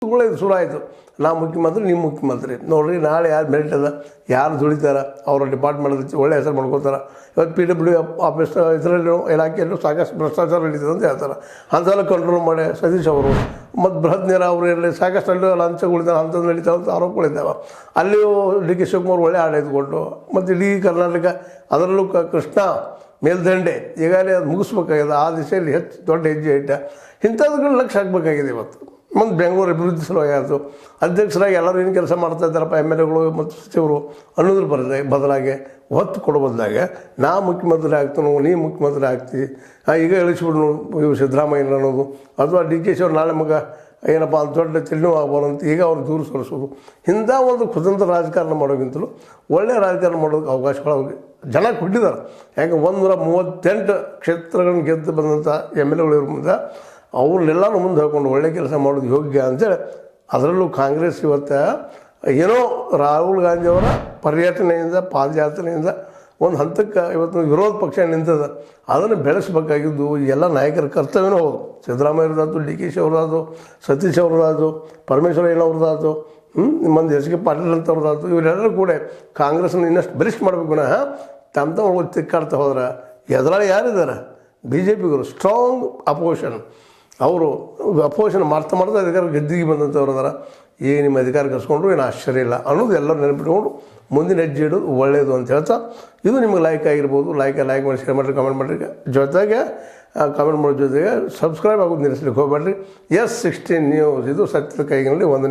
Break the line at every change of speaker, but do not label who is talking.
ಕೂತ್ಕೊಳ್ಳೋದು ಶುರು ಆಯಿತು. ನಾ ಮುಖ್ಯಮಂತ್ರಿ, ನೀವು ಮುಖ್ಯಮಂತ್ರಿ ನೋಡಿರಿ, ನಾಳೆ ಯಾರು ಮೆರಿಟ್ ಅದ, ಯಾರು ದುಡಿತಾರೆ, ಅವರ ಡಿಪಾರ್ಟ್ಮೆಂಟ್ ಒಳ್ಳೆ ಹೆಸರು ಮಾಡ್ಕೋತಾರೆ. ಇವತ್ತು PW ಆಫೀಸ್ ಇದರಲ್ಲೂ ಇಲಾಖೆಯಲ್ಲೂ ಸಾಕಷ್ಟು ಭ್ರಷ್ಟಾಚಾರ ನಡೀತದೆ ಅಂತ ಹೇಳ್ತಾರೆ. ಅಂತೆಲ್ಲ ಕಂಟ್ರೋಲ್ ಮಾಡಿ ಸತೀಶ್ ಅವರು ಮತ್ತು ಬೃಹತ್ ನೀರಾವರಿಯಲ್ಲಿ ಸಾಕಷ್ಟು ಅಲ್ಲೂ ಲಂಚಗಳಿದ್ದಾವೆ, ಅಂಥದ್ದು ನಡೀತಾವೆ ಅಂತ ಆರೋಪಗಳಿದ್ದಾವೆ. ಅಲ್ಲಿಯೂ DK ಶಿವಕುಮಾರ್ ಒಳ್ಳೆ ಆಡಳಿತ ಕೊಟ್ಟು ಮತ್ತು ಇಡೀ ಕರ್ನಾಟಕ ಅದರಲ್ಲೂ ಕೃಷ್ಣ ಮೇಲ್ದಂಡೆ ಈಗಾಗಲೇ ಅದು ಮುಗಿಸ್ಬೇಕಾಗಿದೆ. ಆ ದಿಶೆಯಲ್ಲಿ ಹೆಚ್ಚು ದೊಡ್ಡ ಹೆಜ್ಜೆ ಇಟ್ಟ. ಇಂಥದ್ದುಗಳು ಲಕ್ಷ್ಯ ಹಾಕಬೇಕಾಗಿದೆ ಇವತ್ತು. ಮತ್ತು ಬೆಂಗಳೂರು ಅಭಿವೃದ್ಧಿ ಸಲುವಾಗಿ ಆಯಿತು. ಅಧ್ಯಕ್ಷರಾಗಿ ಎಲ್ಲರೂ ಏನು ಕೆಲಸ ಮಾಡ್ತಾ ಇದ್ದಾರಪ್ಪ MLAಗಳು ಮತ್ತು ಸಚಿವರು ಅನ್ನೋದ್ರ ಬದಲಾಗಿ ಒತ್ತು ಕೊಡೋ ಬದಲಾಗಿ ನಾ ಮುಖ್ಯಮಂತ್ರಿ ಆಗ್ತಾನೋ, ನೀ ಮುಖ್ಯಮಂತ್ರಿ ಆಗ್ತೀವಿ, ಈಗ ಇಳಿಸ್ಬಿಡ್ನು ಇವು ಸಿದ್ದರಾಮಯ್ಯ ಅನ್ನೋದು, ಅಥವಾ DK ಶಿವರು ನಾಳೆ ಮಗ ಏನಪ್ಪ ಅಂತ ದೊಡ್ಡ ತಿಳಿನೂ ಆಗ್ಬೋದು ಅಂತ ಈಗ ಅವ್ರು ದೂರ ಸರಿಸೋದು. ಇಂಥ ಒಂದು ಕುತಂತ್ರ ರಾಜಕಾರಣ ಮಾಡೋಕ್ಕಿಂತಲೂ ಒಳ್ಳೆಯ ರಾಜಕಾರಣ ಮಾಡೋದಕ್ಕೆ ಅವಕಾಶಗಳು ಅವ್ರಿಗೆ ಜನ ಕೊಟ್ಟಿದ್ದಾರೆ. ಯಾಕೆ 138 ಕ್ಷೇತ್ರಗಳನ್ನು ಗೆದ್ದು ಬಂದಂಥ MLAಗಳು ಇರೋ ಮುಂದೆ ಅವ್ರನ್ನೆಲ್ಲನೂ ಮುಂದೆ ಹೇಳ್ಕೊಂಡು ಒಳ್ಳೆ ಕೆಲಸ ಮಾಡೋದು ಯೋಗ್ಯ ಅಂತೇಳಿ, ಅದರಲ್ಲೂ ಕಾಂಗ್ರೆಸ್ ಇವತ್ತು ಏನೋ ರಾಹುಲ್ ಗಾಂಧಿಯವರ ಪರ್ಯಟನೆಯಿಂದ ಪಾದಯಾತ್ರೆಯಿಂದ ಒಂದು ಹಂತಕ್ಕೆ ಇವತ್ತು ವಿರೋಧ ಪಕ್ಷ ನಿಂತದ. ಅದನ್ನು ಬೆಳೆಸಬೇಕಾಗಿದ್ದು ಎಲ್ಲ ನಾಯಕರ ಕರ್ತವ್ಯನೂ ಹೌದು. ಸಿದ್ದರಾಮಯ್ಯವ್ರದ್ದಾಯ್ತು, DK ಅವ್ರದ್ದಾಯ್ತು, ಸತೀಶ್ ಅವ್ರದ್ದಾಯ್ತು, ಪರಮೇಶ್ವರ ಅವ್ರದ್ದಾಯ್ತು, ಮಂದಿ SK ಪಾಟೀಲ್ ಅಂತವ್ರದ್ದಾಯ್ತು, ಇವರೆಲ್ಲರೂ ಕೂಡ ಕಾಂಗ್ರೆಸ್ನ ಇನ್ನಷ್ಟು ಬಲಿಷ್ಠ ಮಾಡಬೇಕು. ತಮ್ಮ ತಿಕ್ಕಾಡ್ತಾ ಹೋದ್ರೆ ಎದುರಾಳಿ ಯಾರಿದ್ದಾರೆ? BJPಗರು ಸ್ಟ್ರಾಂಗ್ ಅಪೋಸಿಷನ್. ಅವರು ಅಪೋಸಿಷನ್ ಮಾಡ್ತಾ ಅಧಿಕಾರ ಗೆದ್ದಿಗೆ ಬಂದಂಥವ್ರು ಅದಾರ. ಈಗ ನಿಮ್ಮ ಅಧಿಕಾರ ಕರ್ಸ್ಕೊಂಡ್ರು ಏನು ಆಶ್ಚರ್ಯ ಇಲ್ಲ ಅನ್ನೋದು ಎಲ್ಲರೂ ನೆನಪಿಟ್ಕೊಂಡು ಮುಂದಿನ ಹೆಜ್ಜೆ ಇಡೋದು ಒಳ್ಳೆಯದು ಅಂತ ಹೇಳ್ತಾ, ಇದು ನಿಮಗೆ ಲೈಕ್ ಆಗಿರ್ಬೋದು. ಲೈಕ್ ಮಾಡಿ, ಶೇರ್ ಮಾಡಿರಿ, ಕಮೆಂಟ್ ಮಾಡಿರಿ. ಜೊತೆಗೆ ಕಮೆಂಟ್ ಮಾಡೋ ಜೊತೆಗೆ ಸಬ್ಸ್ಕ್ರೈಬ್ ಆಗೋದು ನಿಲ್ಲಿಸ್ಲಿಕ್ಕೆ ಹೋಗ್ಬೇಡ್ರಿ. S16 ನ್ಯೂಸ್ ಇದು ಸತ್ಯದ ಕೈಗಿನಲ್ಲಿ ಒಂದು